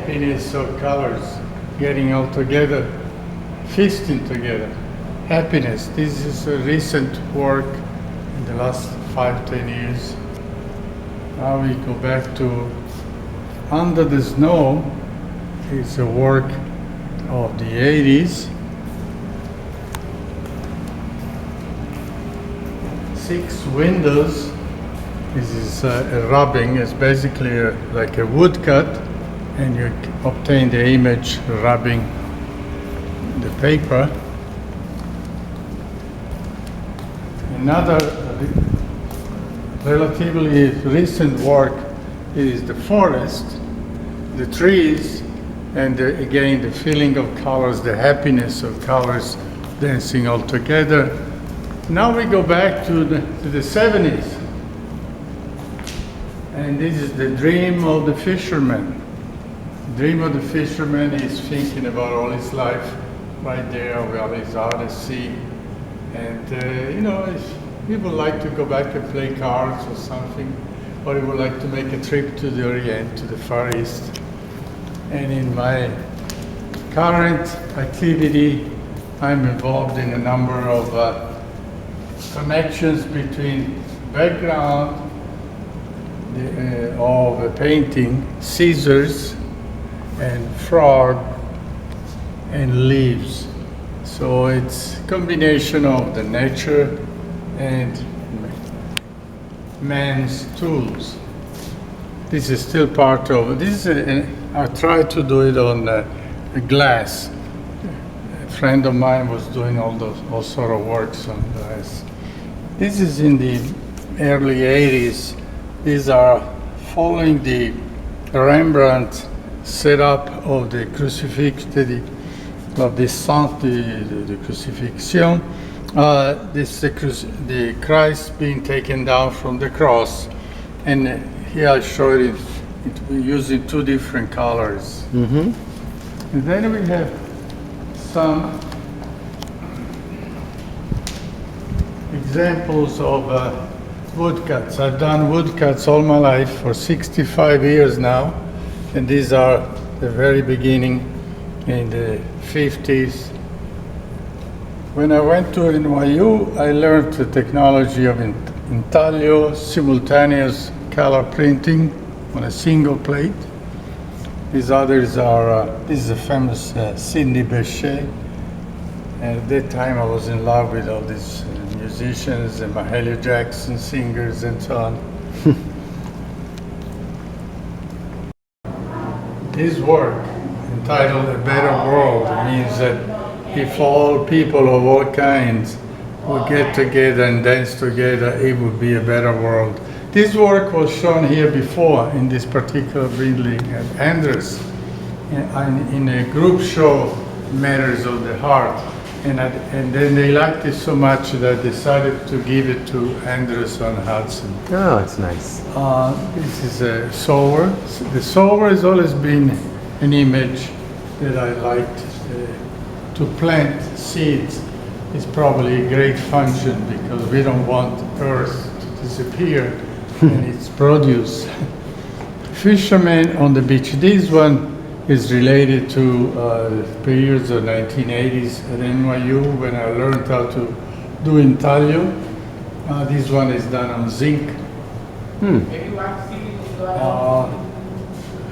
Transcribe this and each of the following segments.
happiness of colors getting all together, feasting together. Happiness. This is a recent work in the last 5-10 years. Now we go back to Under the Snow. It's a work of the 80s. 6 windows. This is a rubbing. It's basically like a woodcut, and you obtain the image rubbing the paper. Another relatively recent work is the forest, the trees, and again the feeling of colors, the happiness of colors dancing all together. Now we go back to the 70s. And this is the dream of the fisherman. The dream of the fisherman is thinking about all his life right there while he's out at sea. And if he would like to go back and play cards or something, or he would like to make a trip to the Orient, to the Far East. And in my current activity, I'm involved in a number of connections between background of a painting, scissors and frog and leaves. So it's a combination of the nature and man's tools. This is still part of this. I tried to do it on glass. A friend of mine was doing all sort of works on glass. This is in the early 80s. These are following the Rembrandt setup of the crucifix, of the Saint de Crucifixion. This the Christ being taken down from the cross, and here I show it using 2 different colors. Mm-hmm. And then we have some examples of woodcuts. I've done woodcuts all my life for 65 years now, and these are the very beginning in the 50s. When I went to NYU, I learned the technology of intaglio, simultaneous color printing on a single plate. These others are, this is a famous Sidney Bechet. And at that time I was in love with all these musicians and Mahalia Jackson singers and so on. This work, entitled A Better World, means that if all people of all kinds would get together and dance together, it would be a better world. This work was shown here before in this particular building at Andres in a group show, Matters of the Heart. And then they liked it so much that I decided to give it to Andres on Hudson. Oh, it's nice. This is a sower. The sower has always been an image that I liked. To plant seeds is probably a great function because we don't want Earth to disappear and its produce. Fishermen on the beach. This one is related to periods of 1980s at NYU when I learned how to do intaglio. This one is done on zinc.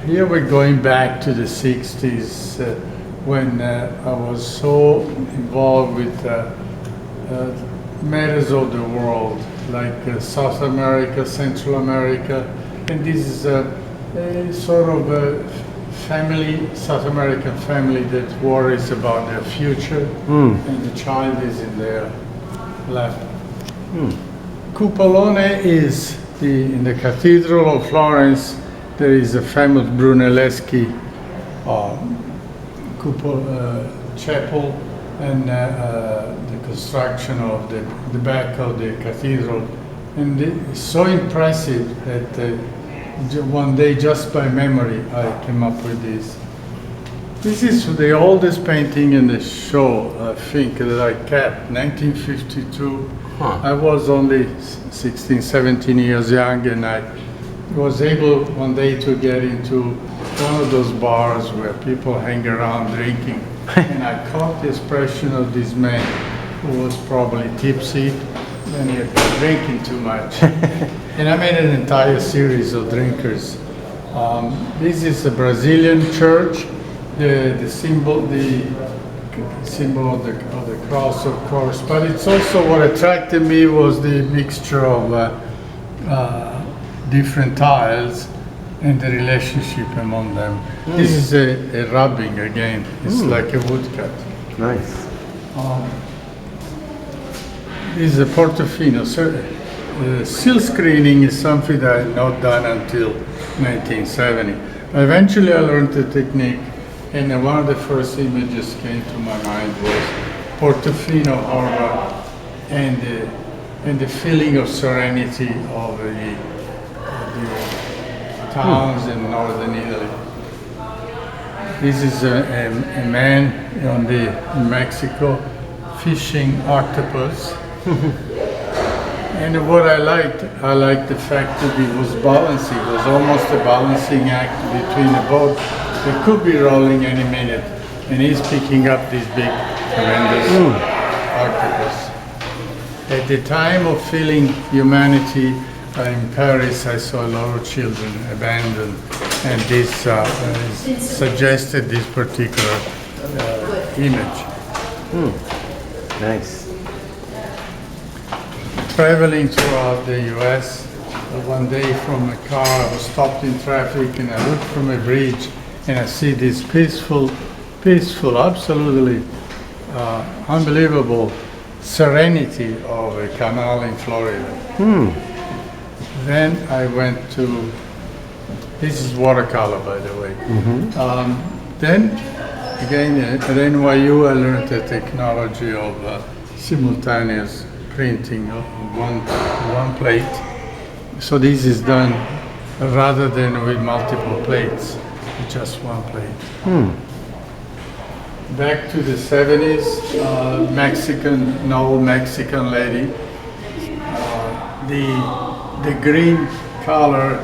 Here we're going back to the 60s when I was so involved with matters of the world, like South America, Central America, and this is a sort of a family, South American family that worries about their future, and the child is in their lap. Cupolone is in the Cathedral of Florence. There is a famous Brunelleschi chapel, and the construction of the back of the cathedral. And it's so impressive that one day, just by memory, I came up with this. This is the oldest painting in the show, I think, that I kept, 1952. I was only 16, 17 years young, and I was able one day to get into one of those bars where people hang around drinking, and I caught the expression of this man who was probably tipsy, and he had been drinking too much. And I made an entire series of drinkers. This is a Brazilian church. The symbol of the cross, of course, but it's also what attracted me was the mixture of different tiles and the relationship among them. This is a rubbing again. It's like a woodcut. Nice. This is a Portofino. Seal screening is something that I had not done until 1970. Eventually I learned the technique, and one of the first images came to my mind was Portofino harbor and the feeling of serenity of the towns in northern Italy. This is a man in Mexico fishing octopus. And what I liked the fact that it was balancing. It was almost a balancing act between a boat that could be rolling any minute, and he's picking up this big, tremendous octopus. At the time of feeling humanity in Paris, I saw a lot of children abandoned, and this suggested this particular image. Nice. Traveling throughout the U.S., one day from a car, I was stopped in traffic, and I looked from a bridge, and I see this peaceful, absolutely unbelievable serenity of a canal in Florida. Then I went to, this is watercolor, by the way. Then, again, at NYU, I learned the technology of simultaneous printing of one plate. So this is done rather than with multiple plates, with just one plate. Back to the 70s, an old Mexican lady. The green color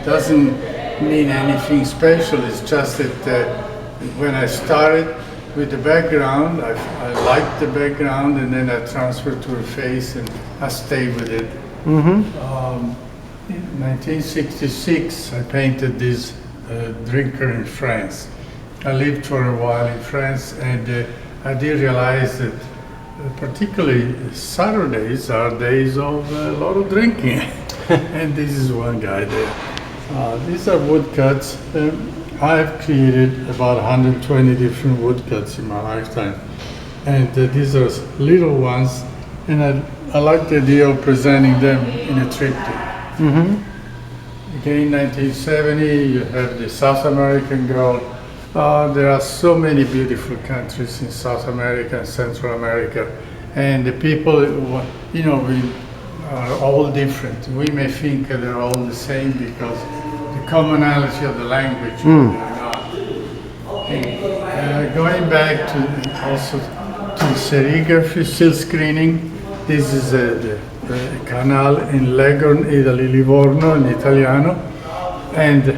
doesn't mean anything special. It's just that when I started with the background, I liked the background, and then I transferred to her face, and I stayed with it. In 1966, I painted this drinker in France. I lived for a while in France, and I did realize that particularly Saturdays are days of a lot of drinking. And this is one guy there. These are woodcuts. I've created about 120 different woodcuts in my lifetime. And these are little ones, and I like the idea of presenting them in a triptych. Again, 1970, you have the South American girl. There are so many beautiful countries in South America and Central America, and the people, we are all different. We may think they're all the same because the commonality of the language. Going back to also to serigraphy, seal screening. This is the canal in Leghorn, Italy, Livorno in Italiano, and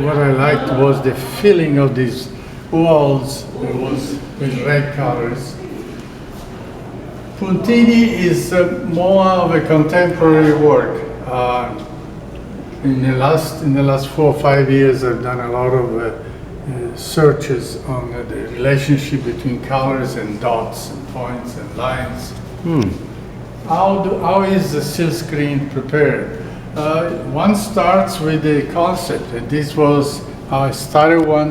what I liked was the feeling of these walls with red colors. Puntini is more of a contemporary work. In the last 4 or 5 years, I've done a lot of searches on the relationship between colors and dots and points and lines. How is the seal screen prepared? One starts with the concept. This was how I started one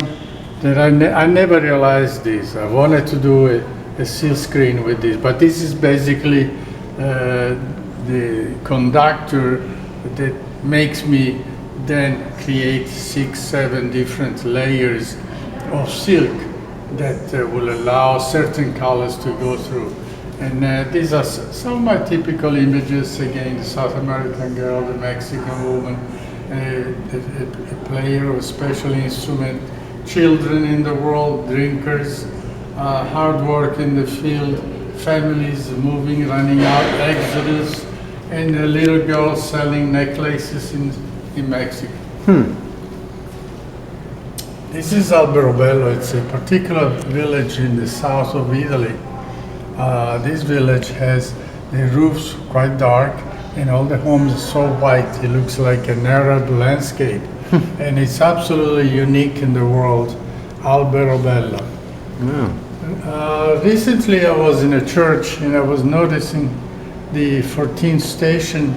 that I never realized this. I wanted to do a seal screen with this, but this is basically the conductor that makes me then create 6, 7 different layers of silk that will allow certain colors to go through. And these are some of my typical images. Again, the South American girl, the Mexican woman, a player of a special instrument, children in the world, drinkers, hard work in the field, families moving, running out, exodus, and a little girl selling necklaces in Mexico. This is Alberobello. It's a particular village in the south of Italy. This village has the roofs quite dark and all the homes are so white. It looks like an Arab landscape. And it's absolutely unique in the world, Alberobello. Recently I was in a church and I was noticing the 14 stations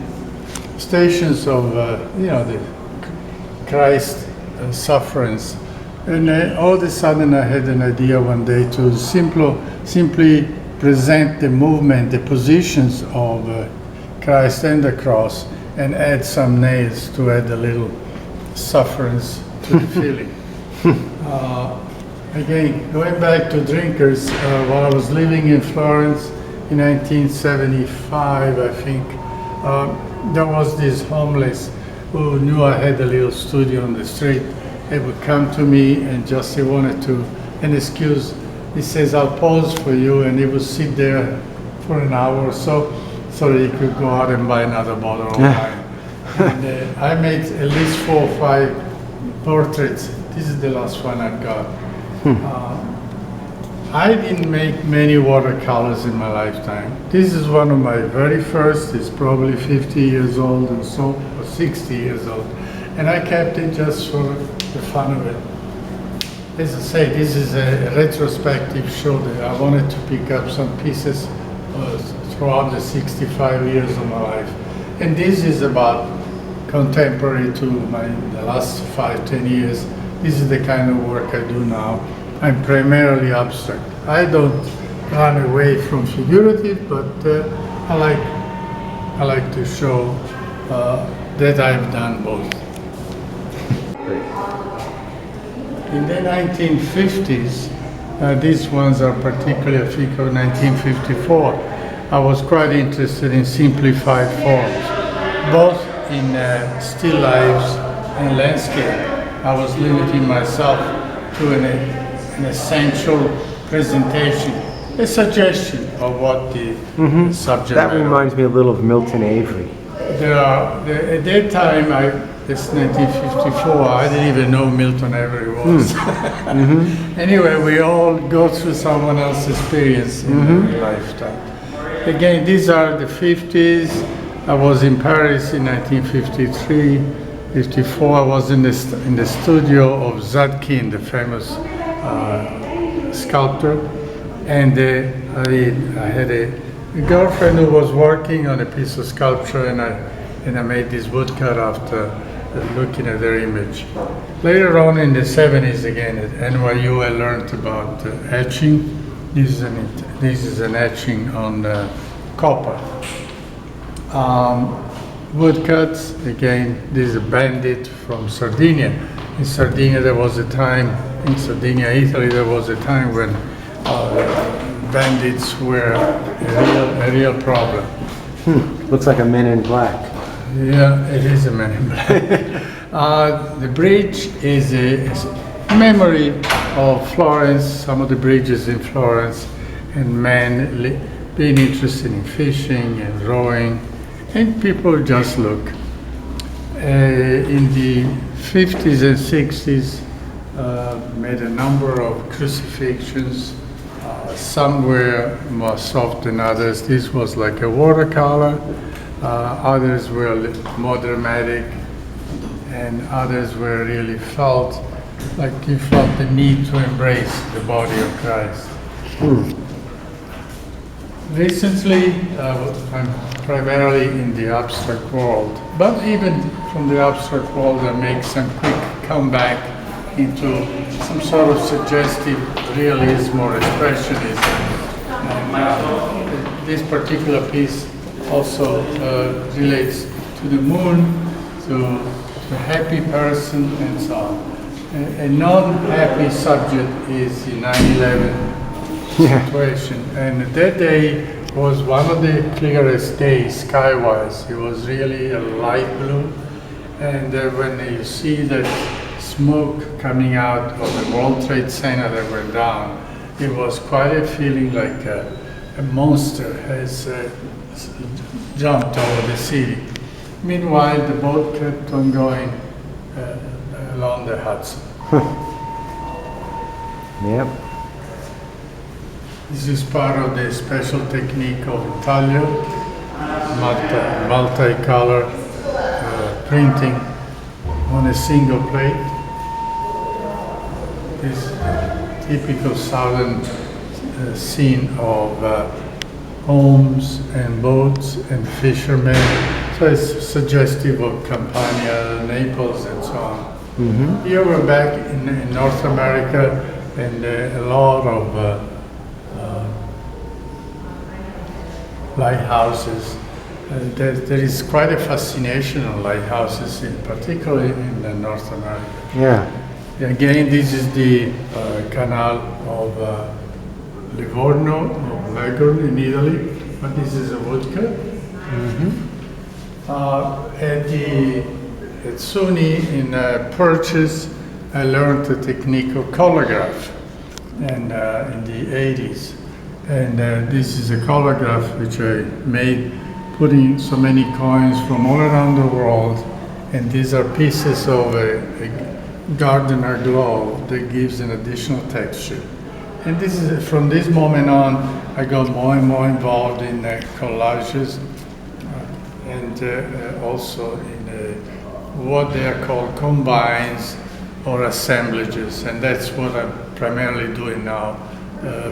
of the Christ sufferings. And all of a sudden I had an idea one day to simply present the movement, the positions of Christ and the cross, and add some nails to add a little sufferance to the feeling. Again, going back to drinkers, while I was living in Florence in 1975, I think, there was this homeless who knew I had a little studio on the street. He would come to me and just he wanted an excuse. He says, I'll pause for you, and he would sit there for an hour or so that he could go out and buy another bottle of wine. And I made at least 4 or 5 portraits. This is the last one I've got. I didn't make many watercolors in my lifetime. This is one of my very first. It's probably 50 years old or so, or 60 years old. And I kept it just for the fun of it. As I say, this is a retrospective show that I wanted to pick up some pieces throughout the 65 years of my life. And this is about contemporary to the last 5-10 years. This is the kind of work I do now. I'm primarily abstract. I don't run away from figurative, but I like to show that I've done both. In the 1950s, these ones are particularly, I think, of 1954. I was quite interested in simplified forms, both in still lifes and landscape. I was limiting myself to an essential presentation, a suggestion of what the subject That reminds me a little of Milton Avery. At that time, this 1954, I didn't even know Milton Avery was. Anyway, we all go through someone else's experience in their lifetime. Again, these are the 50s. I was in Paris in 1953, 54. I was in the studio of Zadkine, the famous sculptor, and I had a girlfriend who was working on a piece of sculpture, and I made this woodcut after looking at their image. Later on in the 70s, again at NYU, I learned about etching. This is an etching on copper. Woodcuts, again, this is a bandit from Sardinia. In Sardinia, there was a time, in Sardinia, Italy, there was a time when bandits were a real problem. Looks like a Men in Black. Yeah, it is a Man in Black. The bridge is a memory of Florence, some of the bridges in Florence, and men being interested in fishing and rowing, and people just look. In the 50s and 60s, made a number of crucifixions. Some were more soft than others. This was like a watercolor. Others were more dramatic, and others were really felt like you felt the need to embrace the body of Christ. Recently, I'm primarily in the abstract world, but even from the abstract world, I make some quick comeback into some sort of suggestive realism or expressionism. And this particular piece also relates to the moon, to the happy person, and so on. A non-happy subject is the 9/11 situation, and that day was one of the clearest days sky-wise. It was really a light blue, and when you see that smoke coming out of the World Trade Center that went down, it was quite a feeling like a monster has jumped over the city. Meanwhile, the boat kept on going along the Hudson. Yep. This is part of the special technique of Italia, multicolor printing on a single plate. This typical southern scene of homes and boats and fishermen. So it's suggestive of Campania, Naples, and so on. Mm-hmm. Here we're back in North America, and a lot of lighthouses. There is quite a fascination on lighthouses, particularly in North America. Yeah. Again, this is the canal of Livorno, of Leghorn in Italy, but this is a woodcut. Mm-hmm. At SUNY in Purchase, I learned the technique of colograph, and in the 80s. And this is a colograph which I made, putting so many coins from all around the world. And these are pieces of a gardener glove that gives an additional texture. And this is from this moment on, I got more and more involved in collages and also in what they are called combines or assemblages. And that's what I'm primarily doing now.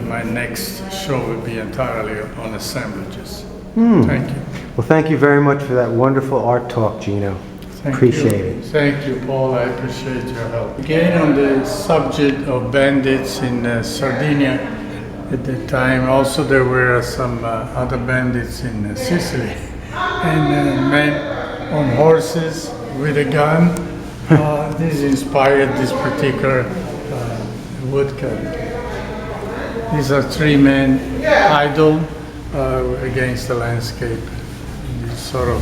My next show will be entirely on assemblages. Thank you. Well, thank you very much for that wonderful art talk, Gino. Appreciate it. Thank you, Paul. I appreciate your help. Again, on the subject of bandits in Sardinia, at the time also there were some other bandits in Sicily, and men on horses with a gun. This inspired this particular woodcut. These are three men idle against the landscape. It's sort of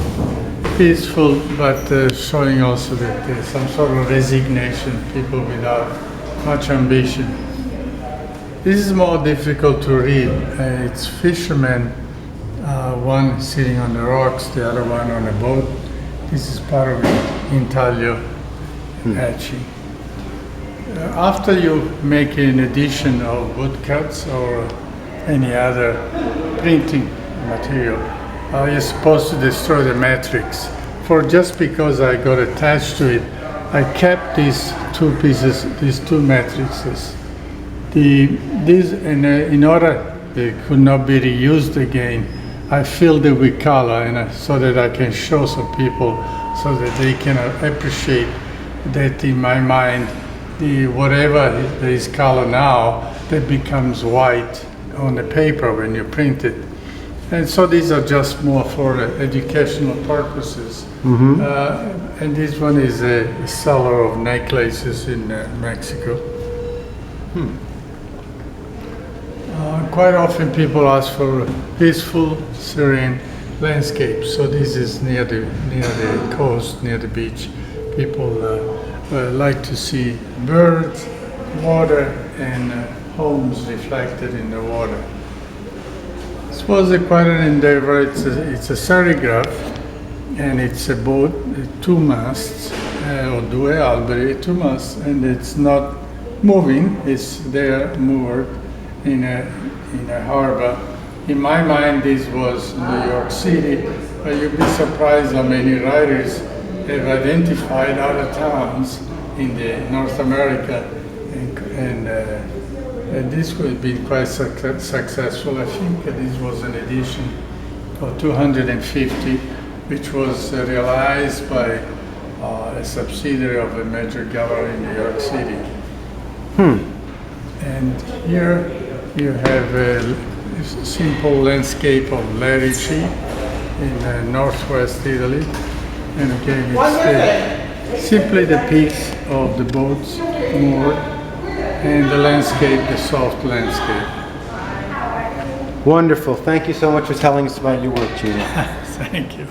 peaceful, but showing also that there's some sort of resignation, people without much ambition. This is more difficult to read. It's fishermen, one sitting on the rocks, the other one on a boat. This is part of the intaglio etching. After you make an edition of woodcuts or any other printing material, you're supposed to destroy the matrix. For just because I got attached to it, I kept these two pieces, these two matrices. In order they could not be reused again, I filled it with color, and so that I can show some people, so that they can appreciate that in my mind, whatever there is color now, that becomes white on the paper when you print it. And so these are just more for educational purposes. Mm-hmm. And this one is a seller of necklaces in Mexico. Quite often people ask for peaceful, serene landscapes. So this is near the coast, near the beach. People like to see birds, water, and homes reflected in the water. This was quite an endeavor. It's a serigraph, and it's a boat, two masts, or due alberi, two masts, and it's not moving. It's there moored in a harbor. In my mind, this was New York City, but you'd be surprised how many writers have identified other towns in North America, and this would be quite successful. I think this was an edition of 250, which was realized by a subsidiary of a major gallery in New York City. And here you have a simple landscape of Lerici in northwest Italy. And again, it's simply the peaks of the boats moored and the landscape, the soft landscape. Wonderful. Thank you so much for telling us about your work, Gino. Thank you.